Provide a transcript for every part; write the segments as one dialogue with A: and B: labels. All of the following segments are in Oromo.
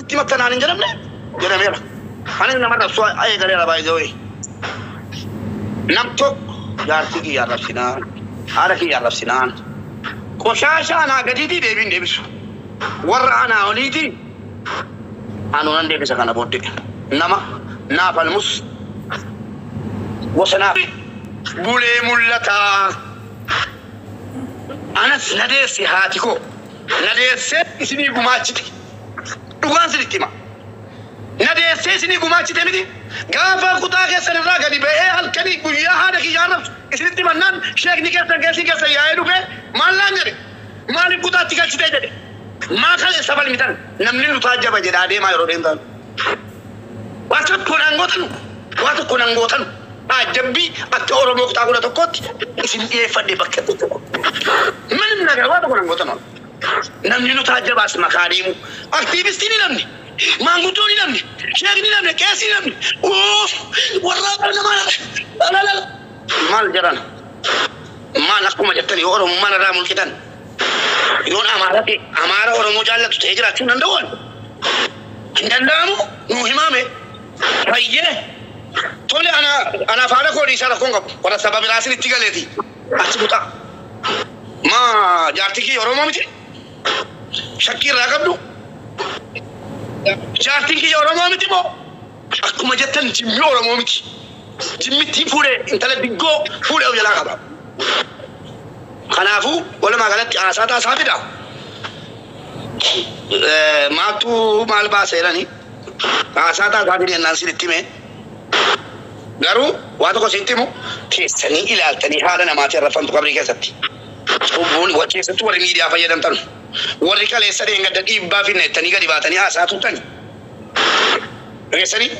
A: تمتنا عن جرمنا جرمنا أنا نمر سوا أي غير باي زوي نبتو جارتي يا رب سنان عارف يا رب سنان كوشاشا أنا قديدي ديبين ديبس ورا أنا وليدي أنا نندي بس أنا بودي نما ناف المس وسنا بولي ملتا أنا نديس هاتيكو نديس إسمي قماشتي دوغان سلتيما نديس إسمي قماشتي مدي غافا كتاك سنرا غدي بيه الكني بويا هذا كي يارب إسلتيما نان شيخ نيكا كيسا يا إدوكي مالانجري مالي كتا تيكا شتاي ما خلي سبال ميتان نملي نتاجب جدادي ما يرودين دان واتو كونانغوتن أجنبي أتورو مكتا كونا تكوت إسم يفدي بكتو من نجا واتو كونانغوتن نملي نتاجب اسمع كاريمو أكتيفيستي نمني مانغوتوني نمني شاغني نمني كاسي نمني أوف ورابنا ما لا مال جران ما نقوم جتني أورو ما نرامل كتان يون أمارة أورو مجالة تهجرة كنا ندوان عندنا مهمة رأيه تولي أنا فارق كوري سارة كونغ ولا سبب راسي نتيجة أتبوتا ما جارتكي أورو ما متي شكير راقبلو جارتكي أورو ما متي مو أكو مجتن جمي أورو ما متي جمي تي فوري انتلا بيجو فوري أو يلا كبا خنافو ولا ما قالت أساتا سافدا ما تو مال باسيراني أساتا سافدا الناس يتيمه غارو واتو كسيتيمو كيسني إلى التاني هذا نما تعرفان تقبل كيستي وبون وكيستو ورني دي أفايدم تانو وريكا لسه دي عند إبا في النت تاني كدي باتاني أساتو تاني كيسني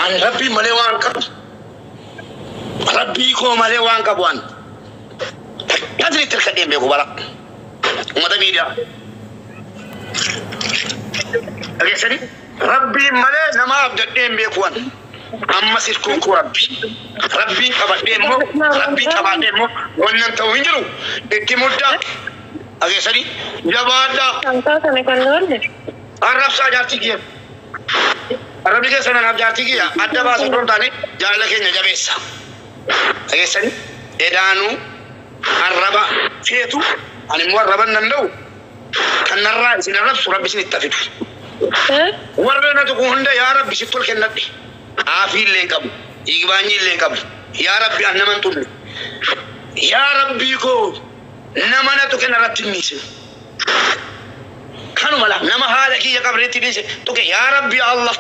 A: أن ربي مليوان كاب ربي كو مليوان كابوان كذي تركدين بيكو برا وما تبيدا كيسني ربي ملي نما أبدين بيكوان أما سيركون ربي كبادينمو ربي كبادينمو ونن توينجلو إتمودا أجي سري جبادا
B: أنت سنكالون
A: أرب ساجاتي كيا أرب ليك سنة نبجاتي كيا أدى باس كرون تاني جالك نجابيسا أجي سري إدانو أربا فيتو أنا مو أربا نندو كنرا سنرب سرب سنتفيد ورنا تكون يا رب بيشتول كنادي عافيل لينكم إيجابني لينكم يا ربي أنا من تقول يا ربي كو نمنا تكنا رتنيس كانوا ملا نما هذا كي يكبر رتنيس تك يا ربي الله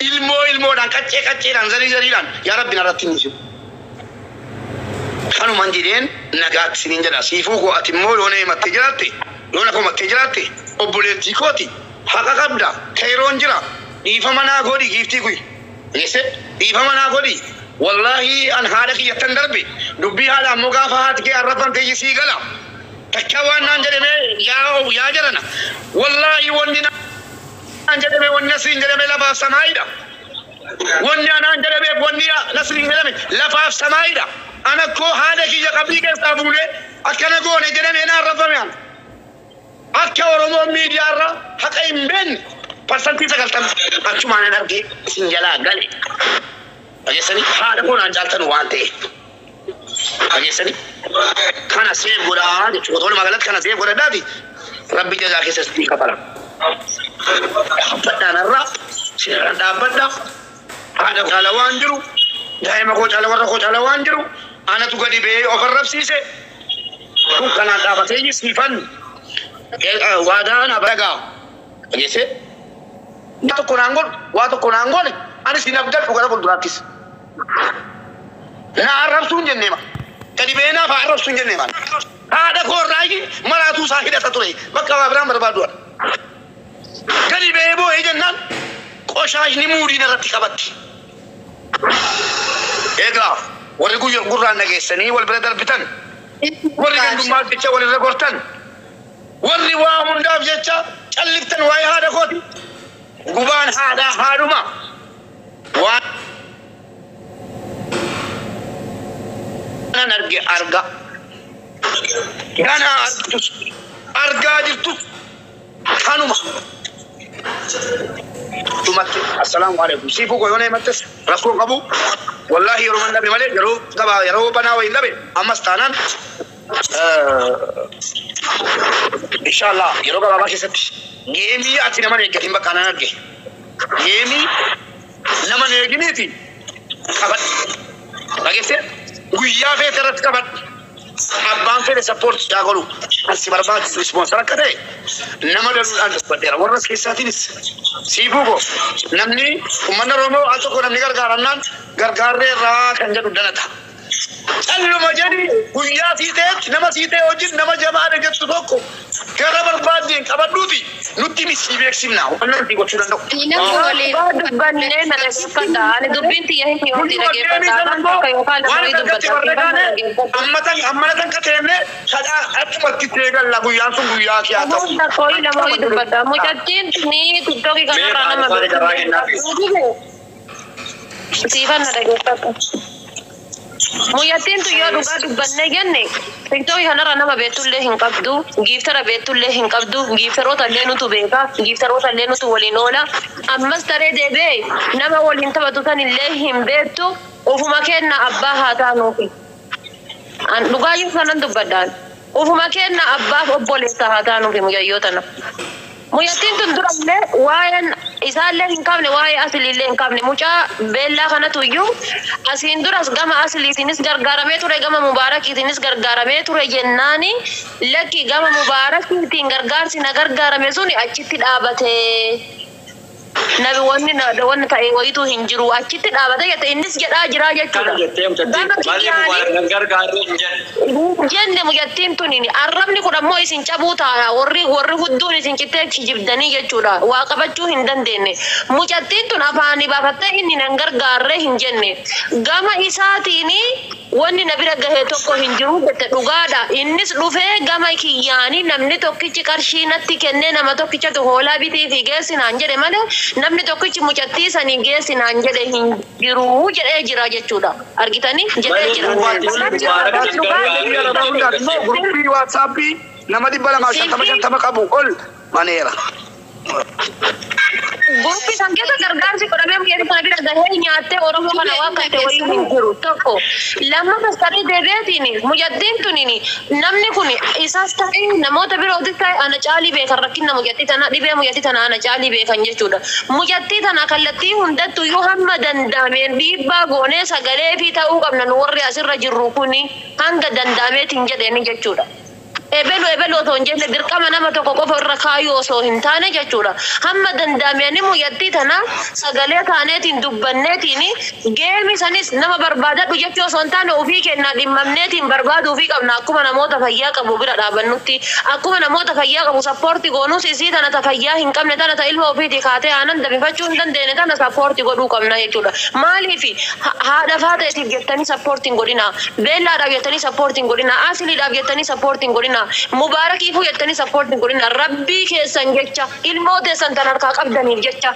A: ilmu dan kacce dan zari dan ya rabbi narattini su kanu manjiren nagat sinin jada sifu ko atimmo lone mattijrati lona ko mattijrati obboleti koti haqa qabda khairon jira ifamana godi gifti kui yese ifamana godi wallahi an halaki yatandarbi dubbi hala mugafahat ke arrafan te yisi gala takawan nan jere me ya jarana wallahi wonnina anjade me wonna sinjade me lafa samaida wonna anjade me wonna nasringade me lafa samaida ana ko hada ki ya qabli ke sabule akana go ne jade me na rafaman akka oromo media ra haqay ben persanti sagaltam achuma ne darge sinjala gale ajesani hada ko nan jaltan wante ajesani kana se gura de chodol magalat kana se gura dadi rabbi jazaka sasti kapala بدنا نرى سيرنا بدنا هذا على وانجرو دائما كوج على ورا كوج على وانجرو أنا تقولي بيه أقرب سيسه كم كان هذا بتيجي سيفن وادا أنا بلغا يسه ناتو كونانغول أنا سينابدر فوقنا بندراتيس نا عرب سونجن ما كدي بينا فعرب سونجن ما هذا كور راجي مراتو ساكيدا تطوري بكوا أبرام بربادور كذي بيبو إيجنان كوشاش نموري نغتي كبتي إيجا ورجو يقرأ نجسني والبردر بتن ورجو دماغ بيتشا ورجورتن ورجوا من داب جتشا شلفتن واي هذا كودي غبان هذا هارما أنا نرجع أرجع أنا أرجع جبتو خانوما تمت السلام عليكم سيفو كو يوني متس رسول قبو والله يرو من نبي مالك يرو قبا يرو بنا وين نبي أما استانان إن شاء الله يرو قبا باكي ست جيمي أتي نمان يجتين بكانا نرجع جيمي نمان يجنيتي كبر باكي ست ويا في ترت كبر أبان في سبورت جاكولو أسي برباد سبونسر كده نما دلو أنت بديرا ورس كيساتينس سيفوكو نمني ومن رومو أتوكو نمني غرغارنان غرغارة را كنجر دناتا ألو مجاني ويا سيتة نما سيتة أوجين نما جماعة نجت سوكو كذا برباد دين كبر نوتي نوتي مسيبك سيمنا وأنا نتيجة شو دندو
B: إنه مولي بني نلقي كذا أنا دبنتي يهي يودي لقي كذا كيو كلا مريض
A: أما تان كتيرنا كذا أتمنى كتيرنا لقوا يانسون ويا كيا
B: أنا كوي لا مريض بدا مجدين ني تدوكي كنا رانا ما سيفان نلقي كذا مجدين تو يا دوغا دبنة جنة تكتوي هنا رانا ما بيتولله هنقبضو جيفترا بيتولله هنقبضو جيفتروت اللينو تبيكا جيفتروت اللينو تولينولا أما استري دبي نما ولين تبتو تاني اللي هم بيتو وفما كنا أباها تانوكي أن دوغا يفنان دبدان وفما كنا أباه أبولي تانوكي مجيوتنا مجدين تندرم وين إذا اللي هنكمل واي أصلي اللي هنكمل مجا بيلا خنا تويو أسين درس جامع أصلي تنس غرغرمة توري جامع مبارك تنس غرغرمة توري جناني لكي جامع مبارك تين غرغر سين غرغرمة زوني أجتي دابته نبي وان تاي ويتو هنجرو أجتي دابته يتنس جدا جرا جتولا جن مجتين توني أرمني كنا مو يسين شبوتا وري هدوني سين كتير جبداني جتولا واقبتشو هندن ديني مجتين تون أفاني بافتة إني ننجر غارة هنجنة جامع إساتيني واني نبيرا غه توكو هنجرو بتدوغادا انس لوفه غما كياني نمني توكي چكارشي نتي كنه نما توكي چتو هولا بيتي فيگس نانجره مال نمني توكي چ مچتي سني گس نانجره هنجرو جره جرا جچودا ارغيتاني جره
A: جرا واتساب نما دي بلا ما شتما قبو قول مانيرا
B: Gupi sanggeta gargar sih kalau memang yang tadi ada hanya ate orang mana wakat teori hijau toko. Lama pastari debet ini, mujadin tu ini, namne kuni isas tadi namo tapi roti tadi anak cali be karakin namo mujadin tanah di be mujadin tanah anak cali be kan jechuda. Mujadin tanah kalati hunda tu Muhammad dan damen biba gone sagale pita ugam nanurri asir rajur kuni hanga dan dame tinggal ini jechuda. Ebelo tonjele dirqama nama tokko qofa irra kaayuu osoo hin taane jechuudha. Hamma danda'amanii muyyattii tana sagalee taaneetiin dubbanneetiin geemi sanis nama barbaadadhu jechuu osoo hin taane ofii kennaa dhimmamneetiin barbaaduu fi qabna akkuma namoota fayyaa qabu bira dhaabannutti akkuma namoota fayyaa qabu sappoortii goonus isii tana ta fayyaa hin qabne tana ta ilma ofiitii kaatee aanan dabifachuu hin dandeenye tana sappoortii godhuu qabna jechuudha. Maaliif haadha faateetiif jettanii sappoortiin godhina beellaadhaaf jettanii sappoortiin godhina asiliidhaaf jettanii sappoortiin godhina Mubarakii fu yettani supporting godina rabbi keessan jecha ilmoota san tan harkaa qabdaniif jecha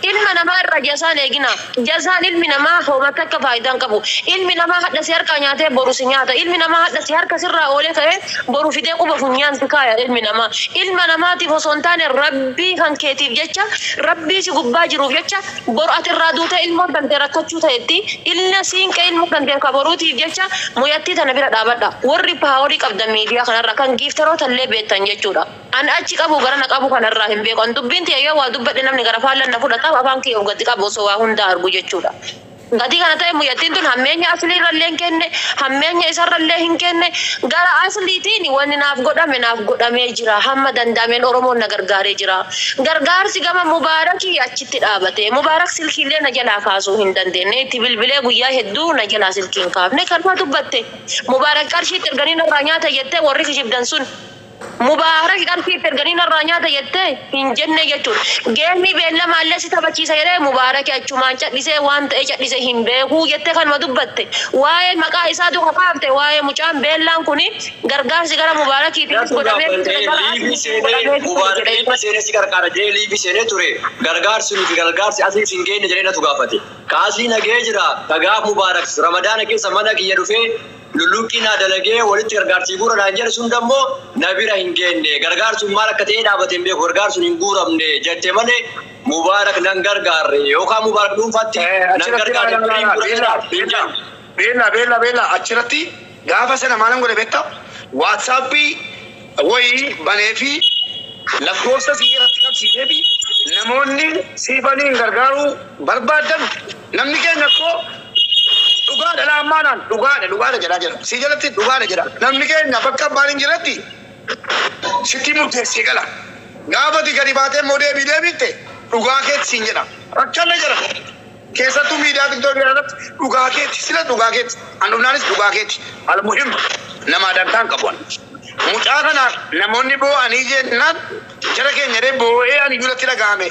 B: ilma namaa irra jasaan eegina jasaan ilmi namaa hoomata akka faayidaan qabu ilmi namaa hadda si harkaa nyaatee boru si nyaata ilmi namaa hadda si harka sirraa oolee ka'ee boru fidee quba funyaan si kaaya ilmi namaa ilma namaatiif osoo hin taane rabbii kan keetiif jecha rabbii si gubbaa jiruuf jecha boru ati irraa duutee ilmoon dantee rakkachuu ta'etti ilna siinqee ilmoo dantee kabaruutiif jecha muyyattii tana bira dhaabadha warri paaworii qabdan miidiyaa kanarra kan giiftaroota illee beektan jechuudha an achi qabu garana qabu kanarraa hin beeku an dubbiin ta'e yoo waa dubbadhe namni gara faallan na fudhata afaan kee ugatti qabu osoo waa hunda argu jechuudha. Gadi kana ta'e muyyattiin tun hammeenya aslii irrallee hin kenne hammeenya isarrallee hin kenne gara asliitiin wanni naaf godhamee jira hamma danda'ameen Oromoon na gargaaree jira. Gargaarsi gama Mubaarakii achitti dhaabate Mubaarak silkiillee na jalaa kaasuu hin dandeenye itti bilbilee guyyaa hedduu na jalaa silkiin kaafne kanuma dubbatte Mubaarak qarshiitti erganii narraa nyaata jettee warri kijibdan sun Mubarak qarshii erganii narraa nyaata jettee hin jenne jechuudha. Geemmi beellama illee si taphachiisa jedhee Mubarak achumaan cadhisee waan ta'e cadhise hin beekuu jettee kanuma dubbatte. Waa'ee maqaa isaa duuka kaafte waa'ee mucaan beellaan kuni gargaarsi gara Mubarakiitiinis godhamee
C: Mubarak seenessi gargaara jedhee liifi seenee ture gargaarsi nuti gargaarsi asii hin geenye jedhee natu gaafate. Kaasii nagee jira dhagaa Mubarak Ramadaana keessa mana kiyya dhufee lulluqqina dalagee walitti gargaarsi guuradhaan jedhe sun dammoo na bira hin geenne gargaarsuun maal akka ta'e dhaabateen beeku gargaarsuun hin guuramne jette malee mubaarak nan gargaarre yookaan mubaarak dhuunfaatti nan gargaarre.
A: Beela achirratti gaafa sana maalan godhe beektaa waatsaappii wayii banee fi lakkoofsa si irratti qabsiisee fi namoonni siifaniin gargaaruu barbaadan namni keenya koo dhugaadha laammaanaan dhugaadha jedhaa jira si jalatti dhugaadha jedha namni keenya bakka abbaan hin jiratti sitti murteessee gala gaafati gadi baatee immoo deebiitte dhugaa keetti siin jedha rakkanna jedha keessattuu miidiyaa tiktookii irratti dhugaa keetti sila dhugaa keetti handhufnaanis dhugaa keetti almuhim nama dantaan qabuan mucaa kana namoonni boo'anii jennaan jara keenya dee boo'ee ani duratti dhagahame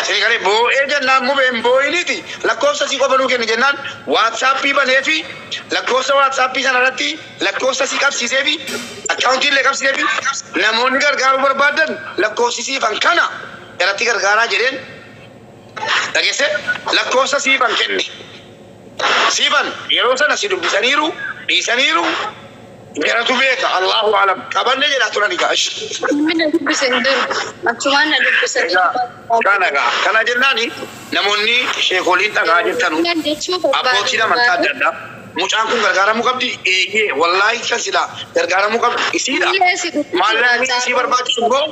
A: seegalee boo'ee jennaan mubeen boo'iniiti lakkoofsa si qofa nuu kenni jennaan waatsaappii banee fi lakkoofsa waatsaappii sana irratti lakkoofsa si qabsiisee fi akkaawuntii illee qabsiisee fi namoonni gargaaruu barbaadan lakkoofsisiifan kana irratti gargaaraa jedheen dhageesse lakkoofsa siifan kenne siifan yeroo sana si dubbisaniiru dhiisaniiru garatu beeka Allahu alam qabanne jedha turani gaash
B: Mina dubbisen dur achumaan na dubbisen
A: kana jennaani namoonni sheekoliin dhagaa jettanu abbootii namantaa adda addaa mucaan kun gargaaramuu qabdi eeyyee wallaahi kan sila gargaaramuu qabdi isiidha maallaqni isii barbaachisu immoo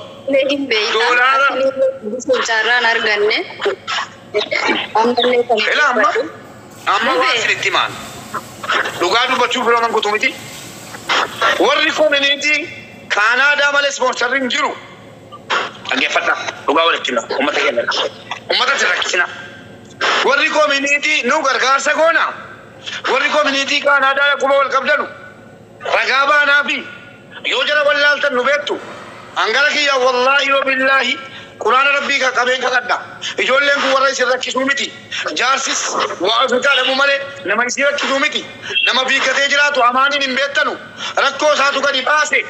A: doolaara
B: carraan arganne
A: amma waan sinitti maan dhugaa dubbachuu biroo man guutuu miti warri community Canada malee sponsorin jiru dhaggeeffadha dhugaa walitti hima uummata keenya uummata sirrakkisina warri community nu gargaarsa goona warri community Canada quba wal qabdanu ragaa baanaa fi yoo jala wallaaltan nu beektu hangara kiyya wallaahi wa billaahi Qur'aana rabbii ka qabeen kadhadha ijoolleen kun warra isin rakkisuu miti jaarsis waa ofiisaa dhabuu malee nama isin rakkisuu miti nama fiigatee jiraatu amaaniin hin beektanu rakkoo isaatu gadi baase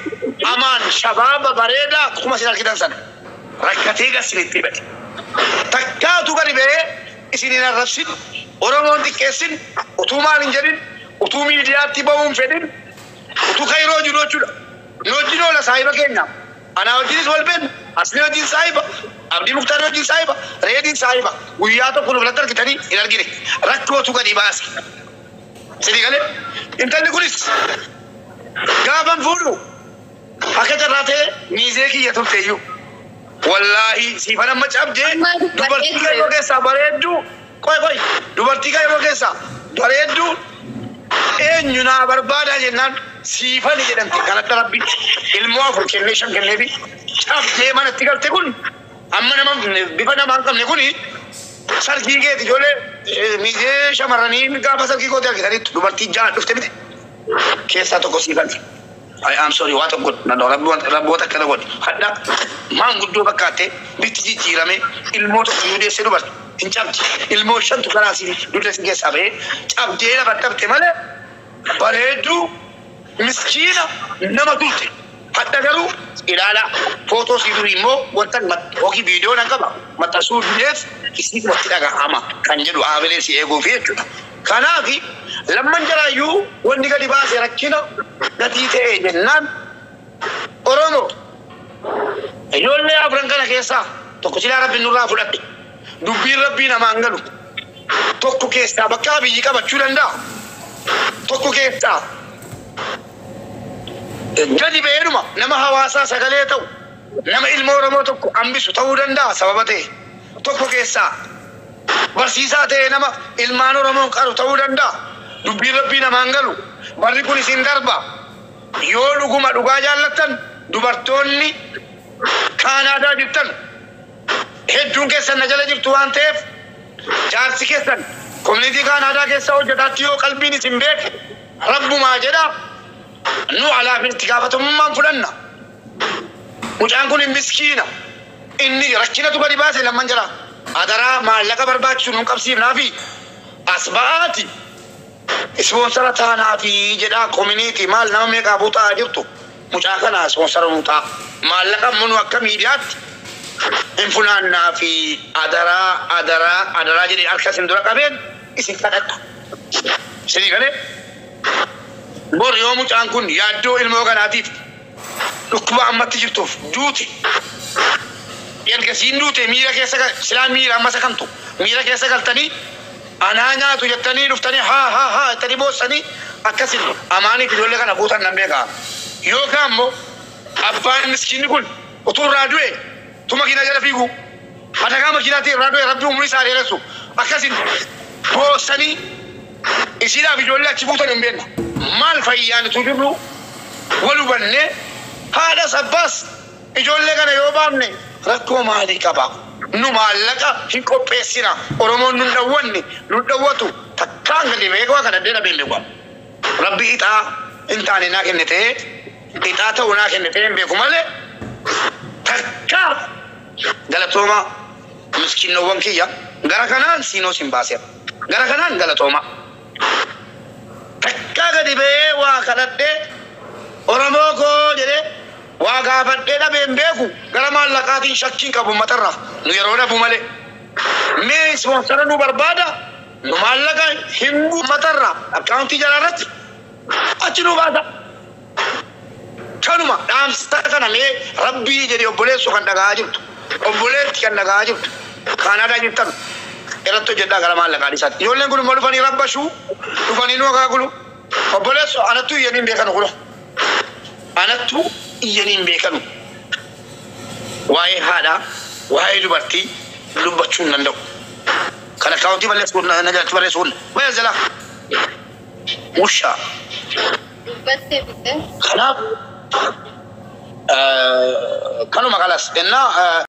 A: amaan shabaaba bareedaa akkuma isin argitan sana rakkatee gasinitti hibate takkaatu gadi ba'ee isin hin arrabsin Oromoon xiqqeessin utuu maal hin jedhin utuu miidiyaatti ba'uun fedhin utuu kayroo jiru jechuudha nu wajjin oola saahiba keenya ana wajjinis wal beekna asli wajjin saahiba abdii muktaar wajjin saahiba reediin saahiba guyyaa tokko nu filatti argitanii hin argine rakkootu gadi baase sidii galee intalli kunis gaafan fuudhu akka carraa ta'e miizee kiyya turteeyyuu wallaahi siifan amma cabdee dubartii yeroo keessaa bareedduu qoy dubartii yeroo keessaa bareedduu eenyu naa barbaadaa jennaan siifani jedhamti kanatti rabbi ilmoo afur kennee shan kennee fi cabdee manatti galte kun amma nama bifa namaa hin qabne kuni sargii keeti ijoollee miizee shamarranii gaafa sargii kooti argitanitti dubartii ja'a dhufte miti keessaa tokko siifani. I'm sorry waa tokko rabboota akkana godhe hadha maanguddoo fakkaattee bitti jijjiirame ilmoo tokko yoo deesse dubarti hin cabdi ilmoo shantu karaa si dudda si keessaa ba'ee cabdee lafa dhabde malee bareedduu miskiina nama tulte hadda garuu ilaala footoo si durii immoo wanta yookiin viidiyoo nan qaba maxxansuu duneef isii watti dhaga'ama kan jedhu aabilee si eeguuf jechuudha. Kanaafi lamman jaraayyuu wanni gadi baase rakkina gatii ta'e jennaan Oromoo ijoollee afran kana keessaa tokko silaa rabbiin nurraa fudhadhe dubbiin rabbii namaan galu tokko keessaa bakka biyyi qabachuu danda'a tokko keessaa gadi ba'eedhuma nama hawaasaa sagalee ta'u nama ilma Oromoo tokko hambisu ta'uu danda'a sababa ta'e tokko keessaa barsiisaa ta'e nama ilmaan Oromoo qaru ta'uu danda'a dubbiin rabbii namaan galu barri kun isin darba yoo dhuguma dhugaa jaallattan dubartoonni Kaanaadaa jirtan hedduun keessan na jala jirtu waan ta'eef jaarsi keessan koominitii Kaanaadaa keessa hojjetaatti yoo qalbiin isin beeke rabbumaa jedha nu alaaf itti gaafatamummaan fudhanna mucaan kun miskiina inni rakkinatu gadi baase lamman jala adaraa maallaqa barbaachisu nu qabsiifnaa fi asbaati ispoonsara taanaa fi jedhaa koominitii maal nama meeqaa buutaa jirtu mucaa kana ispoonsara nu ta'a maallaqa munu akka miidiyaatti hin funaannaa fi adaraa jedhee harka isin dura qabeen isin kadhadha. Isinii galee bor yoo mucaan kun yaaddoo ilmoo kanaatiif dhukkuba ammatti jirtuuf duuti erga siin duute miira keessa silaa miira amma sakantu miira keessa galtanii anaa nyaatu jettanii dhuftanii haa ittanii boossanii akkasin amaaniif ijoollee kana fuutan nan beekaa yookaan immoo abbaan miskiinni kun utuu irraa du'e tu makiinaa jala fiigu adagaa makiinaatiin irraa du'e rabbi umurii isaa dheeressu akkasin boossanii isiidhaaf ijoollee achi fuutan hin beekna maal fayyaanitu jirru wal hubannee haadha sabbaas ijoollee kana yoo baafne rakkoo maalii qaba nu maallaqa hin qopheessina oromoon nun dhawwanne nun dhawwatu takkaan gadi beekaa kana deena beelleewwa rabbi ixaa hin taane naa kennitee ixaa ta'uu naa kennitee hin beeku malee takkaa galatooma miskiinowwan kiyya gara kanaan siinoo sin baasee gara kanaan galatooma takkaa gadi bee waa kadhadhee oromoo koo jedhee waa gaafadhee dhabeen beeku gara maallaqaatiin shakkiin qabu matarraa nu yeroo dhabu malee mee ispoonsara nu barbaada nu maallaqa himbu matarraa akkaawuntii jalaarratti achi nu baasa kanuma dhaamsa kana mee rabbii jedhee obboleessu kan dhagaa jirtu obboleetti kan dhagaa jirtu kaanadaa jirtan irratti hojjedhaa gara maallaqaan isaatti ijoolleen kun immoo dhufanii rabbashuu dhufanii nu akaakulu obboleessu anattuu iyyaniin beekanu kuno anattuu iyyaniin beekanu waa'ee haadhaa waa'ee dubartii dubbachuu hin danda'u kana akaawuntii balleessuun na jalatti barreessuun wayya jala mushaa kanaaf kanuma kalas ennaa